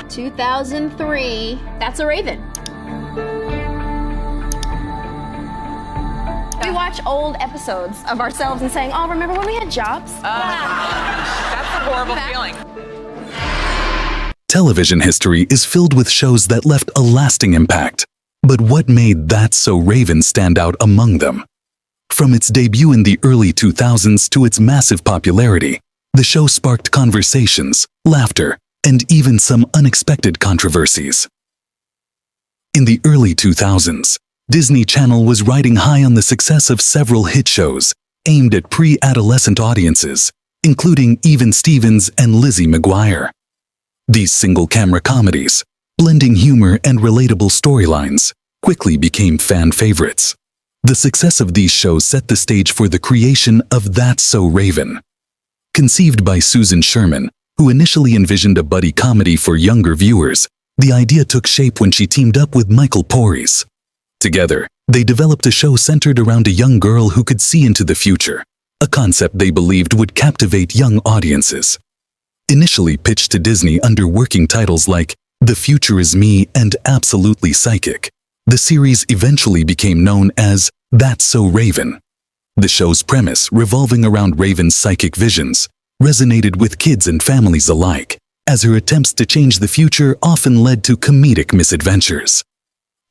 2003. That's a Raven. We watch old episodes of ourselves and saying, oh, remember when we had jobs? Oh my gosh, that's a horrible feeling. Television history is filled with shows that left a lasting impact. But what made That's So Raven stand out among them? From its debut in the early 2000s to its massive popularity, the show sparked conversations, laughter, and even some unexpected controversies. In the early 2000s, Disney Channel was riding high on the success of several hit shows aimed at pre-adolescent audiences, including Even Stevens and Lizzie McGuire. These single-camera comedies, blending humor and relatable storylines, quickly became fan favorites. The success of these shows set the stage for the creation of That's So Raven. Conceived by Susan Sherman, who initially envisioned a buddy comedy for younger viewers, the idea took shape when she teamed up with Michael Porres. Together, they developed a show centered around a young girl who could see into the future, a concept they believed would captivate young audiences. Initially pitched to Disney under working titles like The Future Is Me and Absolutely Psychic, the series eventually became known as That's So Raven. The show's premise, revolving around Raven's psychic visions, resonated with kids and families alike, as her attempts to change the future often led to comedic misadventures.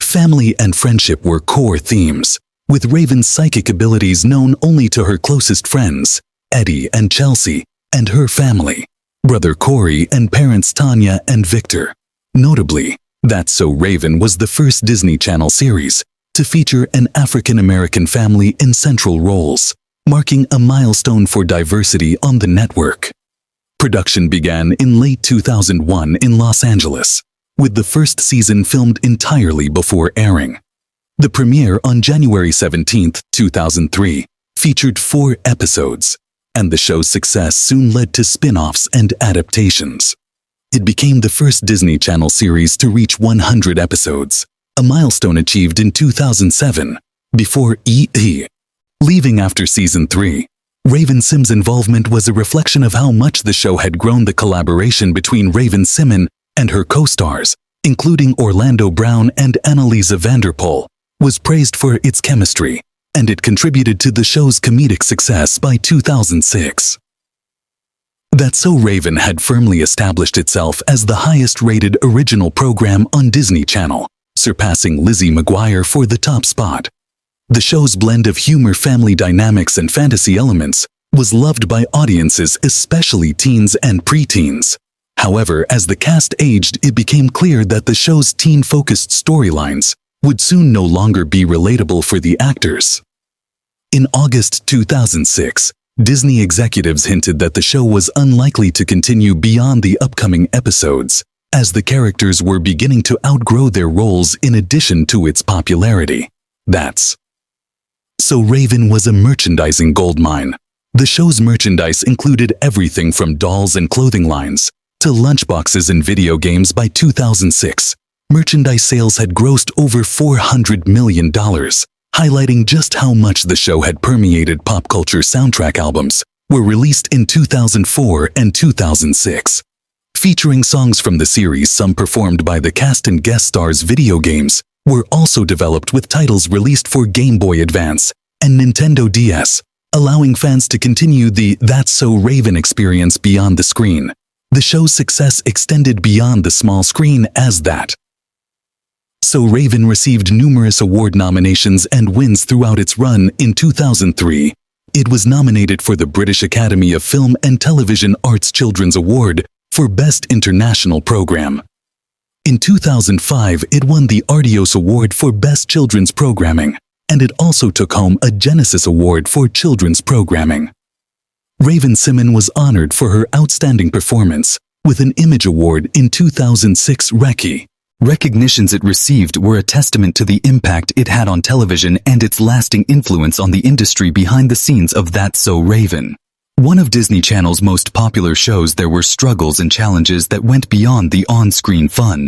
Family and friendship were core themes, with Raven's psychic abilities known only to her closest friends, Eddie and Chelsea, and her family, brother Corey and parents Tanya and Victor. Notably, That's So Raven was the first Disney Channel series to feature an African-American family in central roles, marking a milestone for diversity on the network. Production began in late 2001 in Los Angeles, with the first season filmed entirely before airing. The premiere on January 17, 2003, featured 4 episodes, and the show's success soon led to spin-offs and adaptations. It became the first Disney Channel series to reach 100 episodes, a milestone achieved in 2007, before E.E. leaving after season 3. Raven-Sym's involvement was a reflection of how much the show had grown. The collaboration between Raven-Symoné and her co-stars, including Orlando Brown and Annalisa Vanderpool, was praised for its chemistry, and it contributed to the show's comedic success by 2006. That's So Raven had firmly established itself as the highest-rated original program on Disney Channel, surpassing Lizzie McGuire for the top spot. The show's blend of humor, family dynamics, and fantasy elements was loved by audiences, especially teens and preteens. However, as the cast aged, it became clear that the show's teen-focused storylines would soon no longer be relatable for the actors. In August 2006, Disney executives hinted that the show was unlikely to continue beyond the upcoming episodes, as the characters were beginning to outgrow their roles in addition to its popularity. That's So Raven was a merchandising goldmine. The show's merchandise included everything from dolls and clothing lines to lunchboxes and video games. By 2006, merchandise sales had grossed over $400 million, highlighting just how much the show had permeated pop culture. Soundtrack albums were released in 2004 and 2006, featuring songs from the series, some performed by the cast and guest stars. Video games were also developed with titles released for Game Boy Advance and Nintendo DS, allowing fans to continue the That's So Raven experience beyond the screen. The show's success extended beyond the small screen as That's So Raven received numerous award nominations and wins throughout its run. In 2003, it was nominated for the British Academy of Film and Television Arts Children's Award for Best International Program. In 2005, it won the Artios Award for Best Children's Programming, and it also took home a Genesis Award for Children's Programming. Raven-Symoné was honored for her outstanding performance with an Image Award in 2006. Recognitions it received were a testament to the impact it had on television and its lasting influence on the industry behind the scenes of That's So Raven. One of Disney Channel's most popular shows, there were struggles and challenges that went beyond the on-screen fun.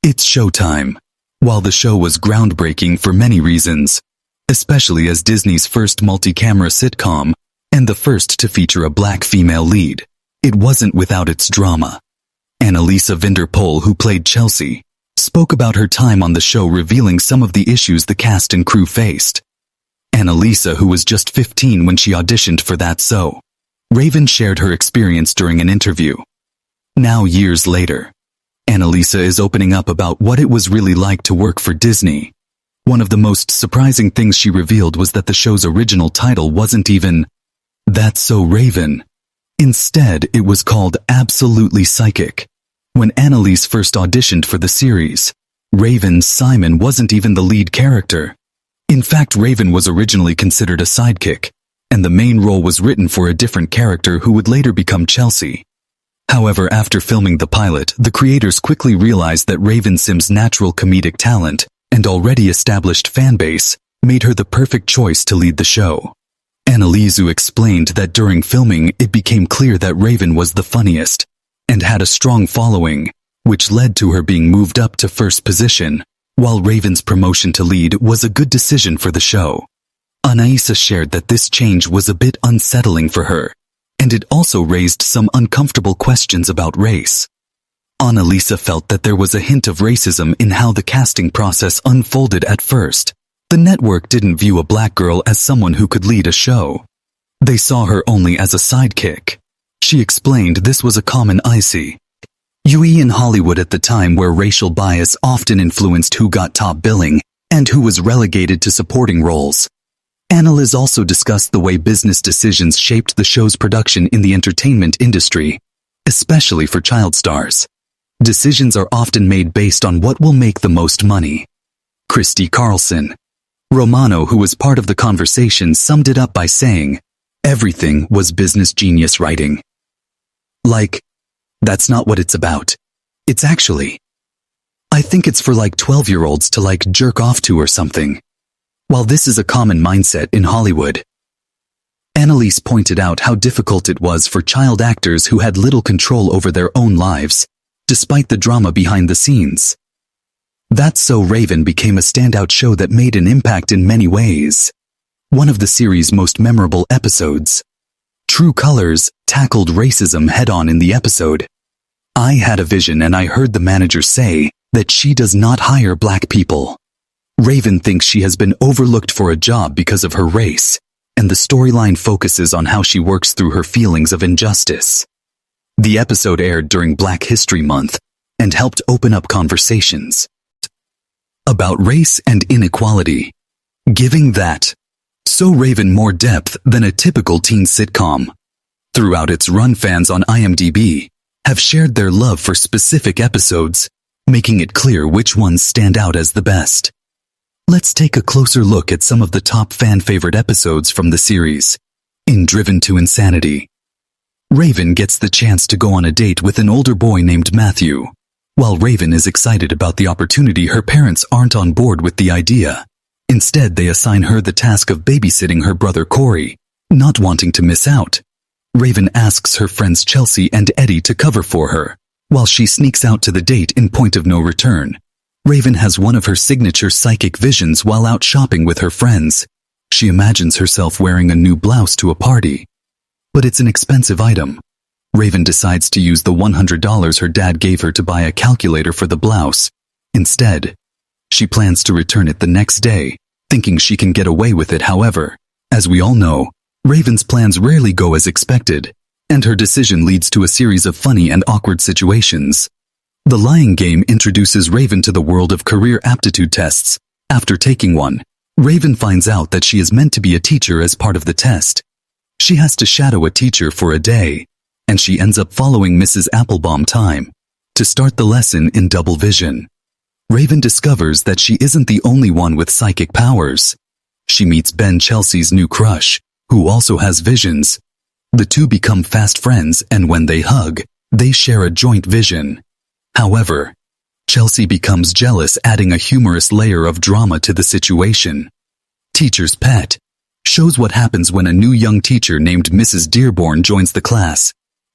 It's showtime. While the show was groundbreaking for many reasons, especially as Disney's first multi-camera sitcom and the first to feature a black female lead, it wasn't without its drama. Annalisa Vanderpool, who played Chelsea, spoke about her time on the show, revealing some of the issues the cast and crew faced. Annalisa, who was just 15 when she auditioned for That So, Raven shared her experience during an interview. Now, years later, Annalisa is opening up about what it was really like to work for Disney. One of the most surprising things she revealed was that the show's original title wasn't even That's So Raven. Instead, it was called Absolutely Psychic. When Annalise first auditioned for the series, Raven-Symoné wasn't even the lead character. In fact, Raven was originally considered a sidekick, and the main role was written for a different character who would later become Chelsea. However, after filming the pilot, the creators quickly realized that Raven-Sym's natural comedic talent and already established fanbase made her the perfect choice to lead the show. Annalisa explained that during filming it became clear that Raven was the funniest and had a strong following, which led to her being moved up to first position, while Raven's promotion to lead was a good decision for the show. Annalisa shared that this change was a bit unsettling for her, and it also raised some uncomfortable questions about race. Annalisa felt that there was a hint of racism in how the casting process unfolded at first. The network didn't view a black girl as someone who could lead a show. They saw her only as a sidekick. She explained this was a common issue in Hollywood at the time, where racial bias often influenced who got top billing and who was relegated to supporting roles. Annalisa also discussed the way business decisions shaped the show's production in the entertainment industry, especially for child stars. Decisions are often made based on what will make the most money. Christy Carlson Romano, who was part of the conversation, summed it up by saying, "Everything was business genius writing. Like, that's not what it's about. It's actually, I think it's for like 12-year-olds to like jerk off to or something." While this is a common mindset in Hollywood, Annalisa pointed out how difficult it was for child actors who had little control over their own lives, despite the drama behind the scenes. That's So Raven became a standout show that made an impact in many ways. One of the series' most memorable episodes, True Colors, tackled racism head-on in the episode. "I had a vision and I heard the manager say that she does not hire black people. Raven thinks she has been overlooked for a job because of her race, and the storyline focuses on how she works through her feelings of injustice." The episode aired during Black History Month and helped open up conversations about race and inequality, giving That So Raven more depth than a typical teen sitcom. Throughout its run, fans on IMDb have shared their love for specific episodes, making it clear which ones stand out as the best. Let's take a closer look at some of the top fan-favorite episodes from the series. In Driven to Insanity, Raven gets the chance to go on a date with an older boy named Matthew. While Raven is excited about the opportunity, her parents aren't on board with the idea. Instead, they assign her the task of babysitting her brother Corey, not wanting to miss out. Raven asks her friends Chelsea and Eddie to cover for her, while she sneaks out to the date in Point of No Return. Raven has one of her signature psychic visions while out shopping with her friends. She imagines herself wearing a new blouse to a party, but it's an expensive item. Raven decides to use the $100 her dad gave her to buy a calculator for the blouse. Instead, she plans to return it the next day, thinking she can get away with it. However, as we all know, Raven's plans rarely go as expected, and her decision leads to a series of funny and awkward situations. The Lying Game introduces Raven to the world of career aptitude tests. After taking one, Raven finds out that she is meant to be a teacher as part of the test. She has to shadow a teacher for a day, and she ends up following Mrs. Applebaum time to start the lesson in double vision. Raven discovers that she isn't the only one with psychic powers. She meets Ben, Chelsea's new crush, who also has visions. The two become fast friends, and when they hug, they share a joint vision. However, Chelsea becomes jealous, adding a humorous layer of drama to the situation. Teacher's Pet shows what happens when a new young teacher named Mrs. Dearborn joins the class.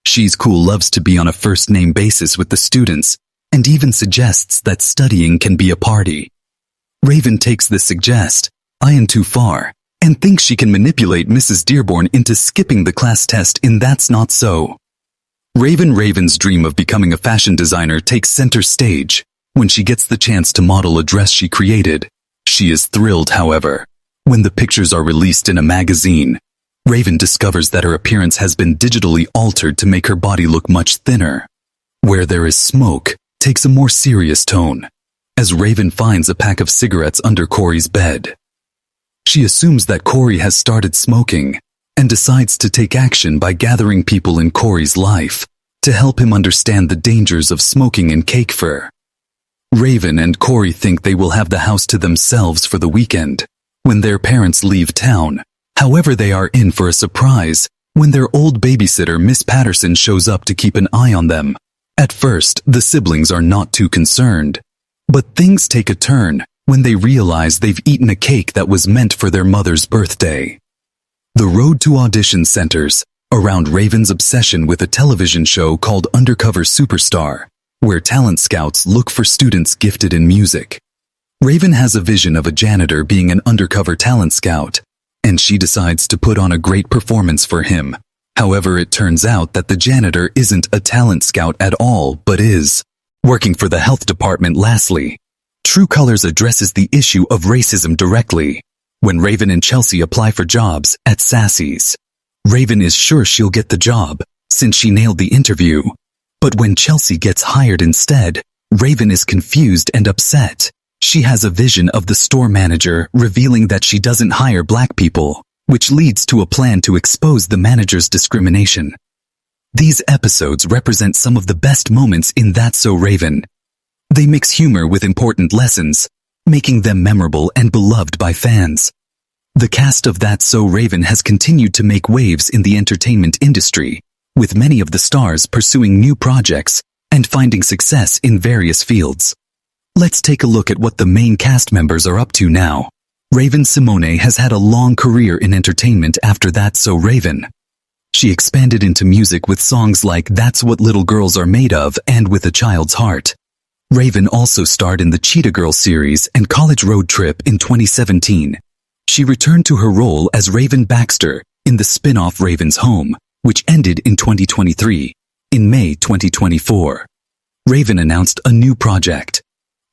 She's cool, loves to be on a first-name basis with the students, and even suggests that studying can be a party. Raven takes this too far, and thinks she can manipulate Mrs. Dearborn into skipping the class test in That's Not So. Raven's dream of becoming a fashion designer takes center stage when she gets the chance to model a dress she created. She is thrilled, however, when the pictures are released in a magazine. Raven discovers that her appearance has been digitally altered to make her body look much thinner. Where There Is Smoke takes a more serious tone, as Raven finds a pack of cigarettes under Corey's bed. She assumes that Corey has started smoking and decides to take action by gathering people in Corey's life to help him understand the dangers of smoking in cake fur. Raven and Corey think they will have the house to themselves for the weekend when their parents leave town. However, they are in for a surprise when their old babysitter Miss Patterson shows up to keep an eye on them. At first, the siblings are not too concerned, but things take a turn when they realize they've eaten a cake that was meant for their mother's birthday. The road to audition centers around Raven's obsession with a television show called Undercover Superstar, where talent scouts look for students gifted in music. Raven has a vision of a janitor being an undercover talent scout, and she decides to put on a great performance for him. However, it turns out that the janitor isn't a talent scout at all, but is working for the health department. Lastly, True Colors addresses the issue of racism directly. When Raven and Chelsea apply for jobs at Sassy's, Raven is sure she'll get the job since she nailed the interview. But when Chelsea gets hired instead, Raven is confused and upset. She has a vision of the store manager revealing that she doesn't hire black people, which leads to a plan to expose the manager's discrimination. These episodes represent some of the best moments in That's So Raven. They mix humor with important lessons, making them memorable and beloved by fans. The cast of That's So Raven has continued to make waves in the entertainment industry, with many of the stars pursuing new projects and finding success in various fields. Let's take a look at what the main cast members are up to now. Raven-Symoné has had a long career in entertainment after That's So Raven. She expanded into music with songs like That's What Little Girls Are Made Of and With a Child's Heart. Raven also starred in the Cheetah Girl series and College Road Trip in 2017. She returned to her role as Raven Baxter in the spin-off Raven's Home, which ended in 2023. In May 2024, Raven announced a new project,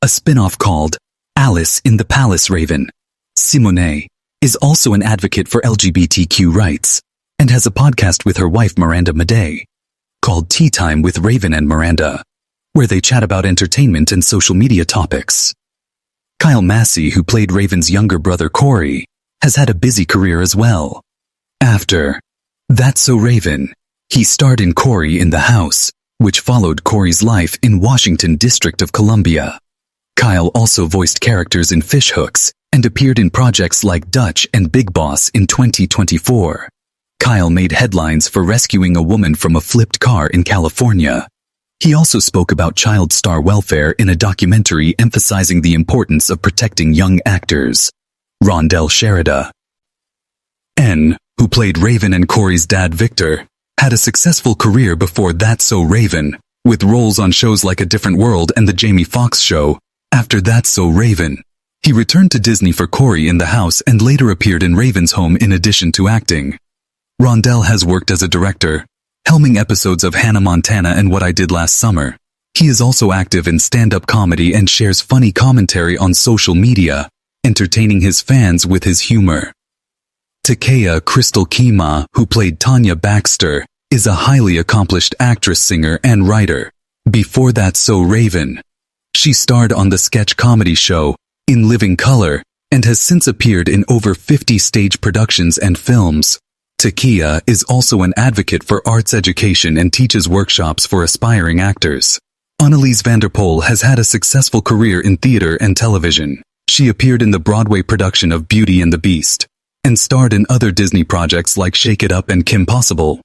a spin-off called Alice in the Palace. Raven-Symoné is also an advocate for LGBTQ rights and has a podcast with her wife Miranda Madej called Tea Time with Raven and Miranda, where they chat about entertainment and social media topics. Kyle Massey, who played Raven's younger brother Corey, has had a busy career as well. After That's So Raven, he starred in Corey in the House, which followed Corey's life in Washington District of Columbia. Kyle also voiced characters in Fish Hooks and appeared in projects like Dutch and Big Boss in 2024. Kyle made headlines for rescuing a woman from a flipped car in California. He also spoke about child star welfare in a documentary emphasizing the importance of protecting young actors. Rondell Sheridan, who played Raven and Corey's dad Victor, had a successful career before That's So Raven, with roles on shows like A Different World and The Jamie Foxx Show. After That's So Raven, he returned to Disney for Corey in the House and later appeared in Raven's Home in addition to acting. Rondell has worked as a director, helming episodes of Hannah Montana and What I Did Last Summer. He is also active in stand-up comedy and shares funny commentary on social media, entertaining his fans with his humor. Takea Crystal Kima, who played Tanya Baxter, is a highly accomplished actress, singer, and writer. Before That's So Raven, she starred on the sketch comedy show In Living Color and has since appeared in over 50 stage productions and films. Takea is also an advocate for arts education and teaches workshops for aspiring actors. Anneliese van der Pol has had a successful career in theater and television. She appeared in the Broadway production of Beauty and the Beast and starred in other Disney projects like Shake It Up and Kim Possible.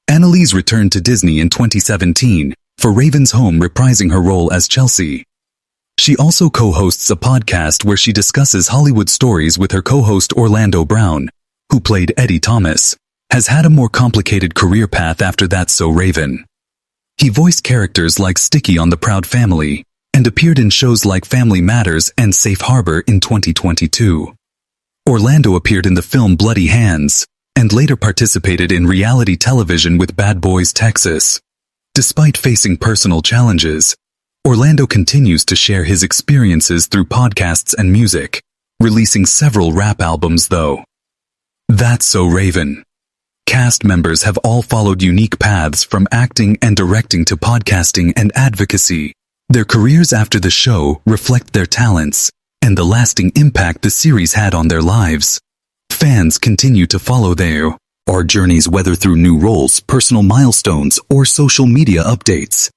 Anneliese returned to Disney in 2017 for Raven's Home, reprising her role as Chelsea. She also co-hosts a podcast where she discusses Hollywood stories with her co-host Orlando Brown, who played Eddie Thomas, has had a more complicated career path after That's So Raven. He voiced characters like Sticky on The Proud Family and appeared in shows like Family Matters and Safe Harbor in 2022. Orlando appeared in the film Bloody Hands and later participated in reality television with Bad Boys Texas. Despite facing personal challenges, Orlando continues to share his experiences through podcasts and music, releasing several rap albums though. That's So Raven. Cast members have all followed unique paths from acting and directing to podcasting and advocacy. Their careers after the show reflect their talents and the lasting impact the series had on their lives. Fans continue to follow their journeys, whether through new roles, personal milestones, or social media updates.